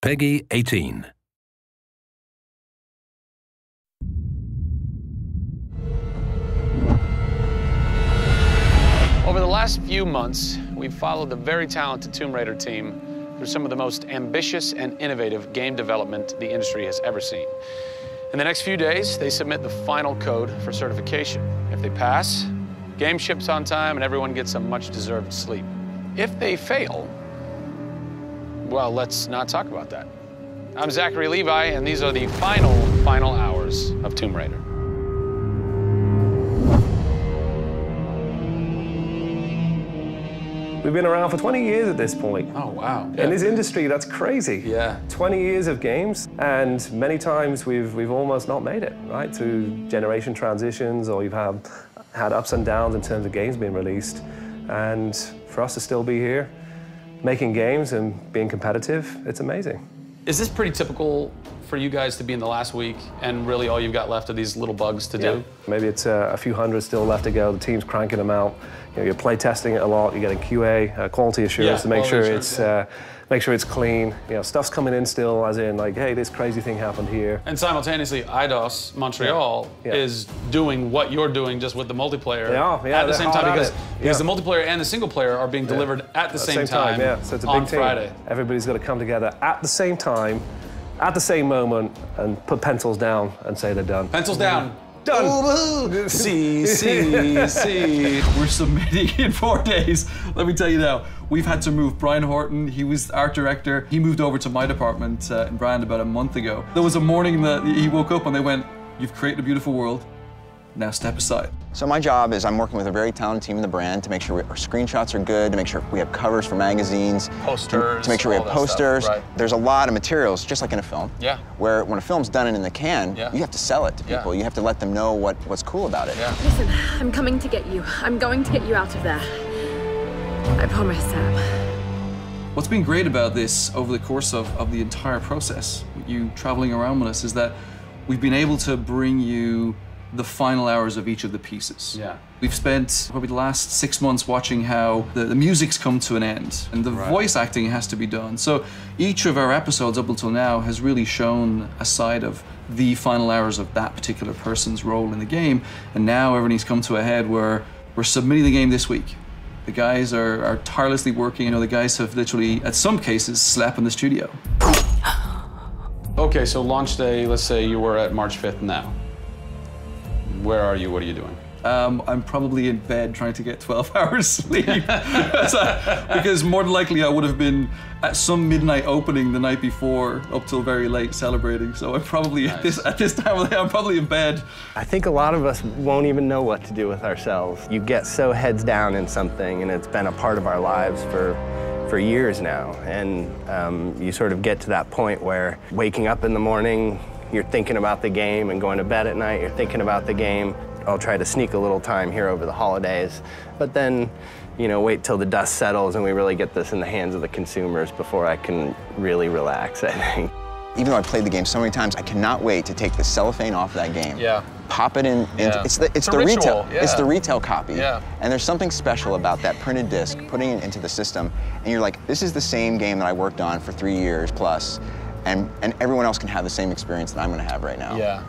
Peggy 18. Over the last few months, we've followed the very talented Tomb Raider team through some of the most ambitious and innovative game development the industry has ever seen. In the next few days, they submit the final code for certification. If they pass, game ships on time and everyone gets a much-deserved sleep. If they fail, well, let's not talk about that. I'm Zachary Levi, and these are the final hours of Tomb Raider. We've been around for 20 years at this point. Oh, wow. In this industry, that's crazy. Yeah. 20 years of games, and many times we've almost not made it, right? Through generation transitions, or you've had ups and downs in terms of games being released. And for us to still be here, making games and being competitive, it's amazing. Is this pretty typical for you guys to be in the last week and really all you've got left are these little bugs to do? Maybe it's a few hundred still left to go. The team's cranking them out. You know, you're play testing it a lot. You're getting QA, quality assurance, to make sure it's clean. You know, stuff's coming in still, as in like, hey, this crazy thing happened here. And simultaneously, IDOS Montreal is doing what you're doing, just with the multiplayer at the same time, because the multiplayer and the single player are being delivered at the same time. So it's a big team. Friday. Everybody's got to come together at the same time, at the same moment, and put pencils down and say they're done. Pencils down. Done. See. We're submitting in 4 days. Let me tell you now, we've had to move Brian Horton. He was art director. He moved over to my department in Brand about a month ago. There was a morning that he woke up and they went, "You've created a beautiful world. Now step aside." So my job is I'm working with a very talented team in the brand to make sure our screenshots are good, to make sure we have covers for magazines, posters, to make sure we have posters. Stuff, right. There's a lot of materials, just like in a film, where when a film's done and in the can, you have to sell it to people. You have to let them know what's cool about it. Listen, I'm coming to get you. I'm going to get you out of there. I promise, Sam. What's been great about this over the course of the entire process, with you traveling around with us, is that we've been able to bring you the final hours of each of the pieces. We've spent probably the last 6 months watching how the music's come to an end and the voice acting has to be done. So each of our episodes up until now has really shown a side of the final hours of that particular person's role in the game. And now everything's come to a head where we're submitting the game this week. The guys are tirelessly working. You know, the guys have literally, at some cases, slept in the studio. Okay, so launch day, let's say you were at March 5th now. Where are you? What are you doing? I'm probably in bed trying to get 12 hours sleep. Because more than likely I would have been at some midnight opening the night before up till very late celebrating. So I'm probably at this time of the day, I'm probably in bed. I think a lot of us won't even know what to do with ourselves. You get so heads down in something and it's been a part of our lives for years now. And you sort of get to that point where waking up in the morning, you're thinking about the game, and going to bed at night, you're thinking about the game. I'll try to sneak a little time here over the holidays, but then, you know, wait till the dust settles and we really get this in the hands of the consumers before I can really relax, I think. Even though I've played the game so many times, I cannot wait to take the cellophane off that game. Pop it in. It's the retail. It's the retail copy. And there's something special about that printed disc, putting it into the system, and you're like, this is the same game that I worked on for 3 years plus. And everyone else can have the same experience that I'm going to have right now.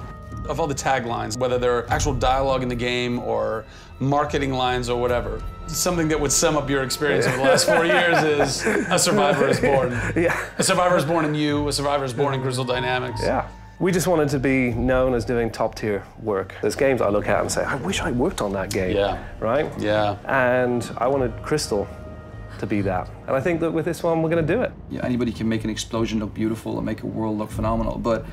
Of all the taglines, whether they're actual dialogue in the game or marketing lines or whatever, something that would sum up your experience over the last 4 years is "A Survivor is Born." A Survivor is born in you, a Survivor is born in Crystal Dynamics. We just wanted to be known as doing top-tier work. There's games I look at and say, I wish I worked on that game, right? And I wanted Crystal to be that. And I think that with this one, we're going to do it. Anybody can make an explosion look beautiful and make a world look phenomenal, but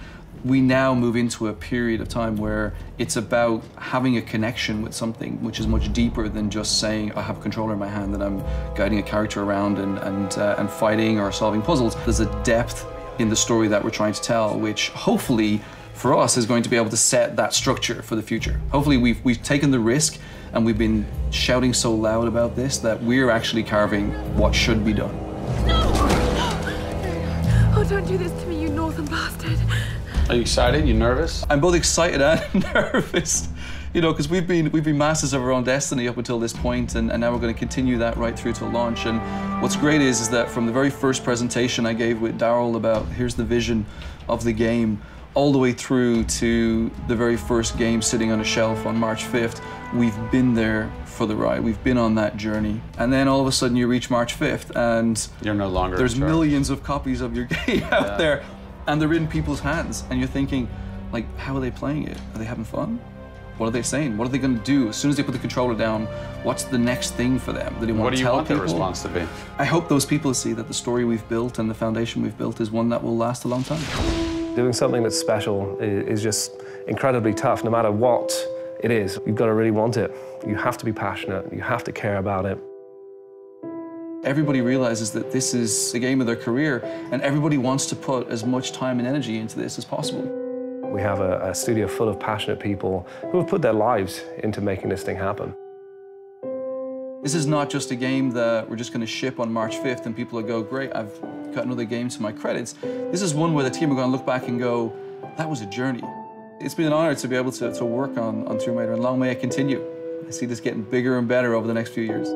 we now move into a period of time where it's about having a connection with something which is much deeper than just saying, I have a controller in my hand and I'm guiding a character around and fighting or solving puzzles. There's a depth in the story that we're trying to tell, which hopefully for us is going to be able to set that structure for the future. Hopefully we've taken the risk and we've been shouting so loud about this that we're actually carving what should be done. No! Oh, don't do this to me, you northern bastard. Are you excited? You nervous? I'm both excited and nervous. You know, because we've been masters of our own destiny up until this point, and now we're going to continue that right through to launch. And what's great is that from the very first presentation I gave with Daryl about here's the vision of the game, all the way through to the very first game sitting on a shelf on March 5th, we've been there for the ride. We've been on that journey. And then all of a sudden you reach March 5th and you're no longer there's millions of copies of your game out there, and they're in people's hands, and you're thinking, like, how are they playing it? Are they having fun? What are they saying? What are they going to do? As soon as they put the controller down, what's the next thing for them? Do they want to tell people? What do you want their response to be? I hope those people see that the story we've built and the foundation we've built is one that will last a long time. Doing something that's special is just incredibly tough, no matter what it is. You've got to really want it. You have to be passionate. You have to care about it. Everybody realizes that this is the game of their career, and everybody wants to put as much time and energy into this as possible. We have a studio full of passionate people who have put their lives into making this thing happen. This is not just a game that we're just going to ship on March 5th and people will go, great, I've got another game to my credits. This is one where the team are going to look back and go, that was a journey. It's been an honor to be able to work on Tomb Raider, and long may it continue. I see this getting bigger and better over the next few years.